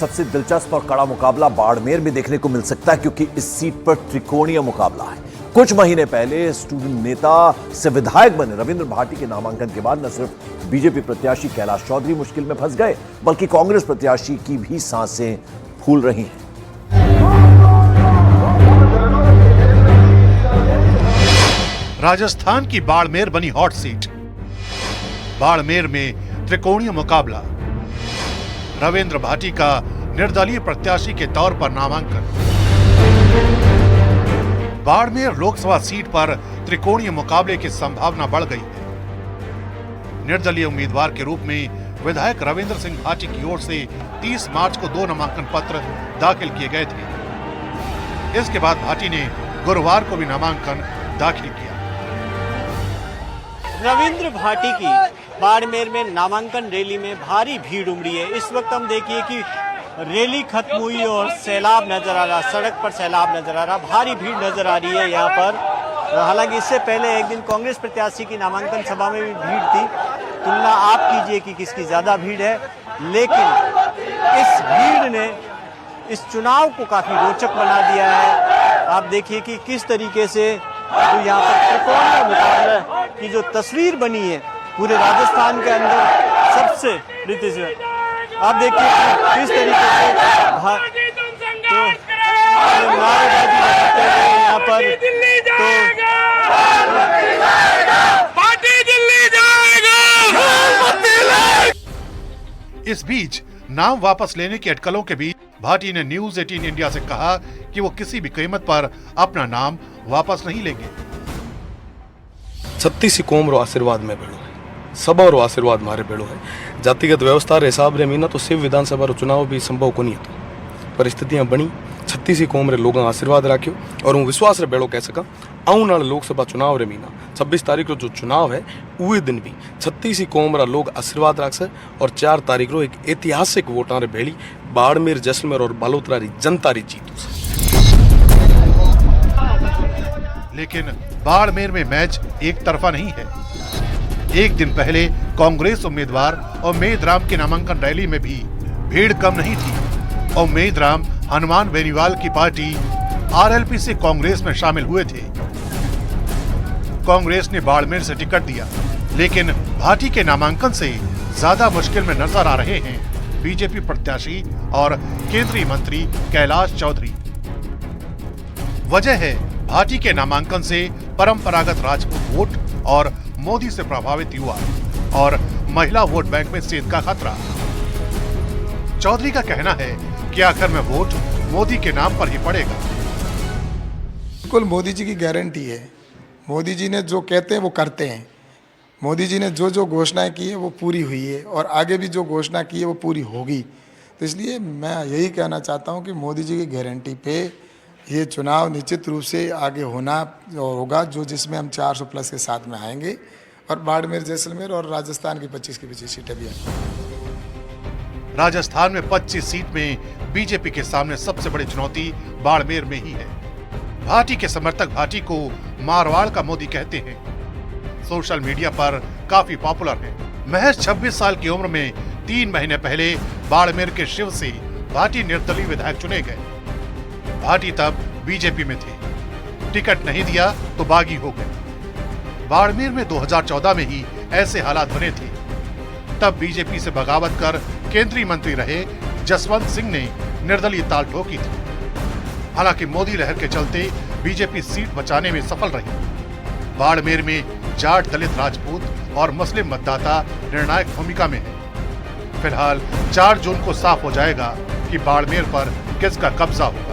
सबसे दिलचस्प और कड़ा मुकाबला बाड़मेर में देखने को मिल सकता है, क्योंकि इस सीट पर त्रिकोणीय मुकाबला है। कुछ महीने पहले स्टूडेंट नेता से विधायक बने रविंद्र भाटी के नामांकन के बाद न सिर्फ बीजेपी प्रत्याशी कैलाश चौधरी मुश्किल में फंस गए, बल्कि कांग्रेस प्रत्याशी की भी सांसें फूल रही हैं। राजस्थान की बाड़मेर बनी हॉट सीट। बाड़मेर में त्रिकोणीय मुकाबला, रविंद्र भाटी का निर्दलीय प्रत्याशी के तौर पर नामांकन। बाड़मेर लोकसभा सीट पर त्रिकोणीय मुकाबले की संभावना बढ़ गई है। निर्दलीय उम्मीदवार के रूप में विधायक रविंद्र सिंह भाटी की ओर से 30 मार्च को 2 नामांकन पत्र दाखिल किए गए थे। इसके बाद भाटी ने गुरुवार को भी नामांकन दाखिल किया। रविंद्र भाटी की बाड़मेर में नामांकन रैली में भारी भीड़ उमड़ी है। इस वक्त हम देखिए कि रैली खत्म हुई और सैलाब नजर आ रहा, सड़क पर सैलाब नजर आ रहा, भारी भीड़ नजर आ रही है यहाँ पर। हालांकि इससे पहले एक दिन कांग्रेस प्रत्याशी की नामांकन सभा में भी भीड़ थी। तुलना आप कीजिए कि किसकी ज्यादा भीड़ है, लेकिन इस भीड़ ने इस चुनाव को काफी रोचक बना दिया है। आप देखिए कि किस तरीके से जो यहाँ पर त्रिकोणीय मुकाबला की जो तस्वीर बनी है पूरे राजस्थान के अंदर सबसे रितिज है। आप देखिए किस तरीके से यहाँ पर इस बीच नाम वापस लेने की अटकलों के बीच भाटी ने न्यूज 18 इंडिया से कहा कि वो किसी भी कीमत पर अपना नाम वापस नहीं लेंगे। 36 कौम रो आशीर्वाद में भेड़ो है, सब रो आशीर्वाद मारे भेड़ो है। जातिगत व्यवस्था रे हिसाब रे मीना तो सिर्फ विधानसभा रो चुनाव भी संभव को नहीं था। परिस्थितियां बनी, 36 कौम रे लोगों आशीर्वाद राख्यो और हूँ विश्वास रे भेड़ो कह सका आने वाले लोकसभा चुनाव रे मीना 26 तारीख रो जो चुनाव है उस दिन भी 36 कौम रा लोग आशीर्वाद राख से और 4 तारीख रो एक ऐतिहासिक वोटां रे भेड़ी बाड़मेर, जैसलमेर और बालोतरा री जनता री जीत। लेकिन बाड़मेर में मैच एक तरफा नहीं है। एक दिन पहले कांग्रेस उम्मीदवार उम्मेद राम की नामांकन रैली में भी भीड़ कम नहीं थी। उम्मेद राम हनुमान बेनीवाल की पार्टी आरएलपी से कांग्रेस में शामिल हुए थे। कांग्रेस ने बाड़मेर से टिकट दिया, लेकिन भाटी के नामांकन से ज्यादा मुश्किल में नजर आ रहे हैं बीजेपी प्रत्याशी और केंद्रीय मंत्री कैलाश चौधरी। वजह है भाटी के नामांकन से परंपरागत राजपूत वोट और मोदी से प्रभावित युवा और महिला वोट बैंक में सेध का खतरा। चौधरी का कहना है कि आखिर में वोट मोदी के नाम पर ही पड़ेगा। बिल्कुल मोदी जी की गारंटी है। मोदी जी ने जो कहते हैं वो करते हैं। मोदी जी ने जो जो घोषणाएं की है वो पूरी हुई है और आगे भी जो घोषणा की है वो पूरी होगी। तो इसलिए मैं यही कहना चाहता हूं कि मोदी जी की गारंटी पे ये चुनाव निश्चित रूप से आगे होना होगा, जो जिसमें हम 400 प्लस के साथ में आएंगे और बाड़मेर, जैसलमेर और राजस्थान की 25 की 25 सीटें भी आएंगी। राजस्थान में 25 सीट में बीजेपी के सामने सबसे बड़ी चुनौती बाड़मेर में ही है। भाटी के समर्थक भाटी को मारवाड़ का मोदी कहते हैं। सोशल मीडिया पर काफी पॉपुलर है। महज 26 साल की उम्र में 3 महीने पहले बाड़मेर के शिव से भाटी निर्दलीय विधायक चुने गए। भाटी तब बीजेपी में थे, टिकट नहीं दिया तो बागी हो गए। बाड़मेर में 2014 में ही ऐसे हालात बने थे। तब बीजेपी से बगावत कर केंद्रीय मंत्री रहे जसवंत सिंह ने निर्दलीय ताल ठोकी थी। हालांकि मोदी लहर के चलते बीजेपी सीट बचाने में सफल रही। बाड़मेर में जाट, दलित, राजपूत और मुस्लिम मतदाता निर्णायक भूमिका में है। फिलहाल 4 जून को साफ हो जाएगा कि बाड़मेर पर किसका कब्जा होगा।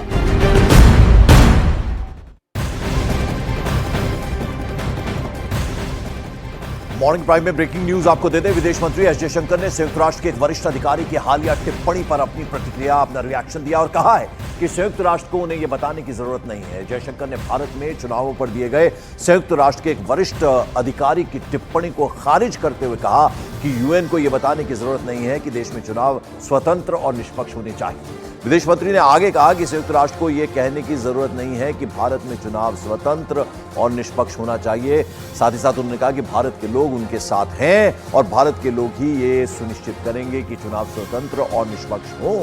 मॉर्निंग प्राइम में ब्रेकिंग न्यूज आपको दे दें। विदेश मंत्री एस जयशंकर ने संयुक्त राष्ट्र के एक वरिष्ठ अधिकारी की हालिया टिप्पणी पर अपनी प्रतिक्रिया, अपना रिएक्शन दिया और कहा है कि संयुक्त राष्ट्र को उन्हें यह बताने की जरूरत नहीं है। जयशंकर ने भारत में चुनावों पर दिए गए संयुक्त राष्ट्र के एक वरिष्ठ अधिकारी की टिप्पणी को खारिज करते हुए कहा कि यूएन को यह बताने की जरूरत नहीं है कि देश में चुनाव स्वतंत्र और निष्पक्ष होने चाहिए। विदेश मंत्री ने आगे कहा कि संयुक्त राष्ट्र को यह कहने की जरूरत नहीं है कि भारत में चुनाव स्वतंत्र और निष्पक्ष होना चाहिए। साथ ही साथ उन्होंने कहा कि भारत के लोग उनके साथ हैं और भारत के लोग ही ये सुनिश्चित करेंगे कि चुनाव स्वतंत्र और निष्पक्ष हो।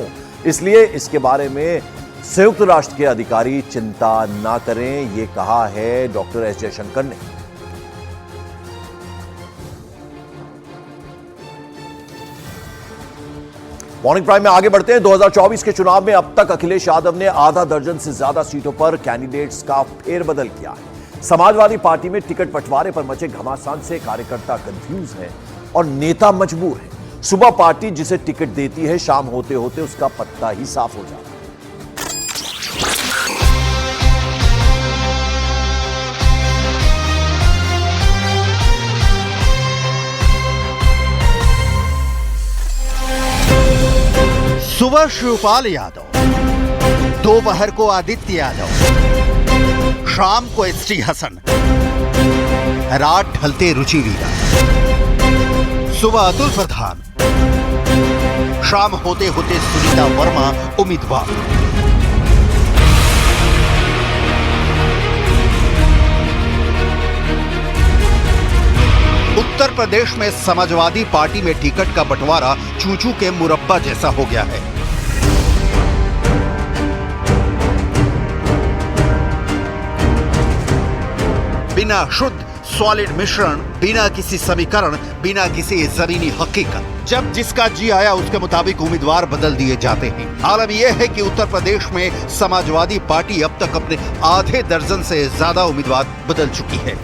इसलिए इसके बारे में संयुक्त राष्ट्र के अधिकारी चिंता ना करें, ये कहा है डॉक्टर एस जयशंकर ने। मॉर्निंग प्राइम में आगे बढ़ते हैं। 2024 के चुनाव में अब तक अखिलेश यादव ने आधा दर्जन से ज्यादा सीटों पर कैंडिडेट्स का फेरबदल किया है। समाजवादी पार्टी में टिकट बंटवारे पर मचे घमासान से कार्यकर्ता कंफ्यूज हैं और नेता मजबूर हैं। सुबह पार्टी जिसे टिकट देती है, शाम होते होते उसका पत्ता ही साफ हो जाता है। सुबह शिवपाल यादव, दोपहर को आदित्य यादव, शाम को एसटी हसन, रात ढलते रुचि वीरा, सुबह अतुल प्रधान, शाम होते होते सुनीता वर्मा उम्मीदवार। उत्तर प्रदेश में समाजवादी पार्टी में टिकट का बंटवारा चूचू के मुरब्बा जैसा हो गया है। बिना शुद्ध सॉलिड मिश्रण, बिना किसी समीकरण, बिना किसी जमीनी हकीकत, जब जिसका जी आया उसके मुताबिक उम्मीदवार बदल दिए जाते हैं। आलम यह है कि उत्तर प्रदेश में समाजवादी पार्टी अब तक अपने आधे दर्जन से ज्यादा उम्मीदवार बदल चुकी है।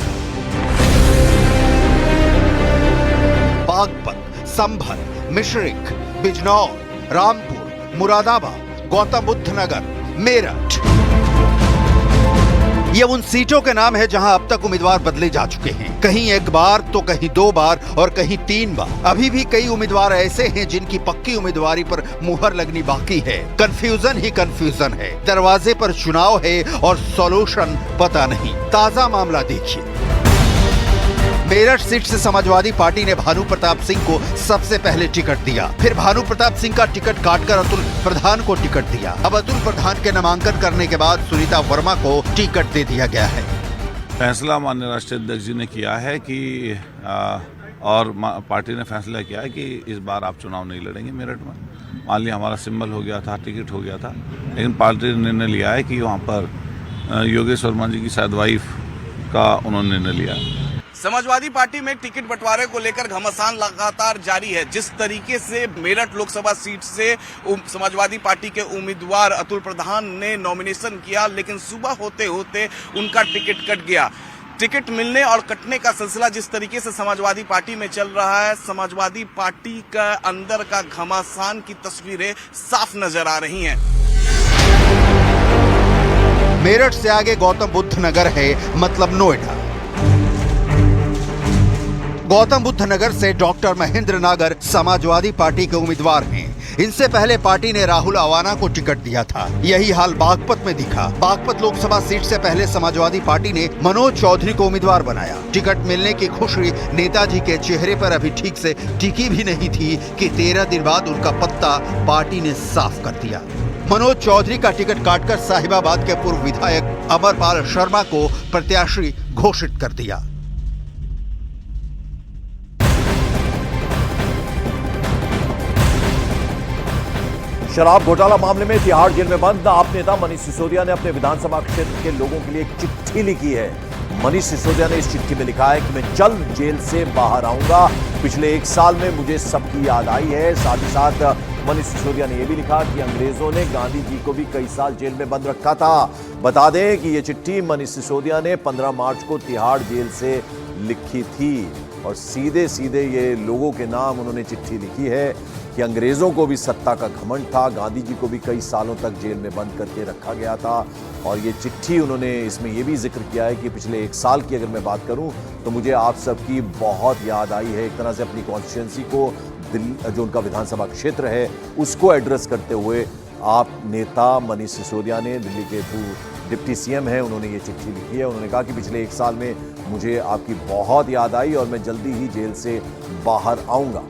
बागपत, संभल, मिश्रिक, बिजनौर, रामपुर, मुरादाबाद, गौतम बुद्ध नगर, मेरठ, ये उन सीटों के नाम है जहां अब तक उम्मीदवार बदले जा चुके हैं। कहीं एक बार तो कहीं 2 बार और कहीं 3 बार। अभी भी कई उम्मीदवार ऐसे हैं जिनकी पक्की उम्मीदवारी पर मुहर लगनी बाकी है। कंफ्यूजन ही कंफ्यूजन है। दरवाजे पर चुनाव है और सॉल्यूशन पता नहीं। ताजा मामला देखिए। मेरठ सीट से समाजवादी पार्टी ने भानु प्रताप सिंह को सबसे पहले टिकट दिया, फिर भानु प्रताप सिंह का टिकट काटकर अतुल प्रधान को टिकट दिया। अब अतुल प्रधान के नामांकन करने के बाद सुनीता वर्मा को टिकट दे दिया गया है। फैसला माननीय राष्ट्रीय अध्यक्ष जी ने किया है कि और पार्टी ने फैसला किया है कि इस बार आप चुनाव नहीं लड़ेंगे मेरठ में। मान लिया हमारा सिंबल हो गया था, टिकट हो गया था, लेकिन पार्टी ने निर्णय लिया है कि वहाँ पर योगेश वर्मा जी की शायद वाइफ का उन्होंने निर्णय लिया है। समाजवादी पार्टी में टिकट बंटवारे को लेकर घमासान लगातार जारी है। जिस तरीके से मेरठ लोकसभा सीट से समाजवादी पार्टी के उम्मीदवार अतुल प्रधान ने नॉमिनेशन किया, लेकिन सुबह होते होते उनका टिकट कट गया। टिकट मिलने और कटने का सिलसिला जिस तरीके से समाजवादी पार्टी में चल रहा है, समाजवादी पार्टी का अंदर का घमासान की तस्वीरें साफ नजर आ रही हैं। मेरठ से आगे गौतम बुद्ध नगर है, मतलब नोएडा। गौतम बुद्ध नगर से डॉक्टर महेंद्र नागर समाजवादी पार्टी के उम्मीदवार हैं। इनसे पहले पार्टी ने राहुल अवाना को टिकट दिया था। यही हाल बागपत में दिखा। बागपत लोकसभा सीट से पहले समाजवादी पार्टी ने मनोज चौधरी को उम्मीदवार बनाया। टिकट मिलने की खुशी नेताजी के चेहरे पर अभी ठीक से टिकी भी नहीं थी कि 13 दिन बाद उनका पत्ता पार्टी ने साफ कर दिया। मनोज चौधरी का टिकट काटकर साहिबाबाद के पूर्व विधायक अमरपाल शर्मा को प्रत्याशी घोषित कर दिया। शराब घोटाला मामले में तिहाड़ जेल में बंद आप नेता मनीष सिसोदिया ने अपने विधानसभा क्षेत्र के लोगों के लिए एक चिट्ठी लिखी है। मनीष सिसोदिया ने इस चिट्ठी में लिखा है कि मैं जल्द जेल से बाहर आऊंगा। पिछले 1 साल में मुझे सबकी याद आई है। साथ ही साथ मनीष सिसोदिया ने यह भी लिखा कि अंग्रेजों ने गांधी जी को भी कई साल जेल में बंद रखा था। बता दें कि यह चिट्ठी मनीष सिसोदिया ने 15 मार्च को तिहाड़ जेल से लिखी थी और सीधे सीधे ये लोगों के नाम उन्होंने चिट्ठी लिखी है कि अंग्रेजों को भी सत्ता का घमंड था, गांधी जी को भी कई सालों तक जेल में बंद करके रखा गया था। और ये चिट्ठी उन्होंने इसमें यह भी जिक्र किया है कि पिछले 1 साल की अगर मैं बात करूं तो मुझे आप सबकी बहुत याद आई है। एक तरह से अपनी कॉन्स्टिट्यूंसी को, जो उनका विधानसभा क्षेत्र है, उसको एड्रेस करते हुए आप नेता मनीष सिसोदिया ने, दिल्ली के पूर्व डिप्टी सीएम हैं, उन्होंने ये चिट्ठी लिखी है। उन्होंने कहा कि पिछले 1 साल में मुझे आपकी बहुत याद आई और मैं जल्दी ही जेल से बाहर आऊंगा।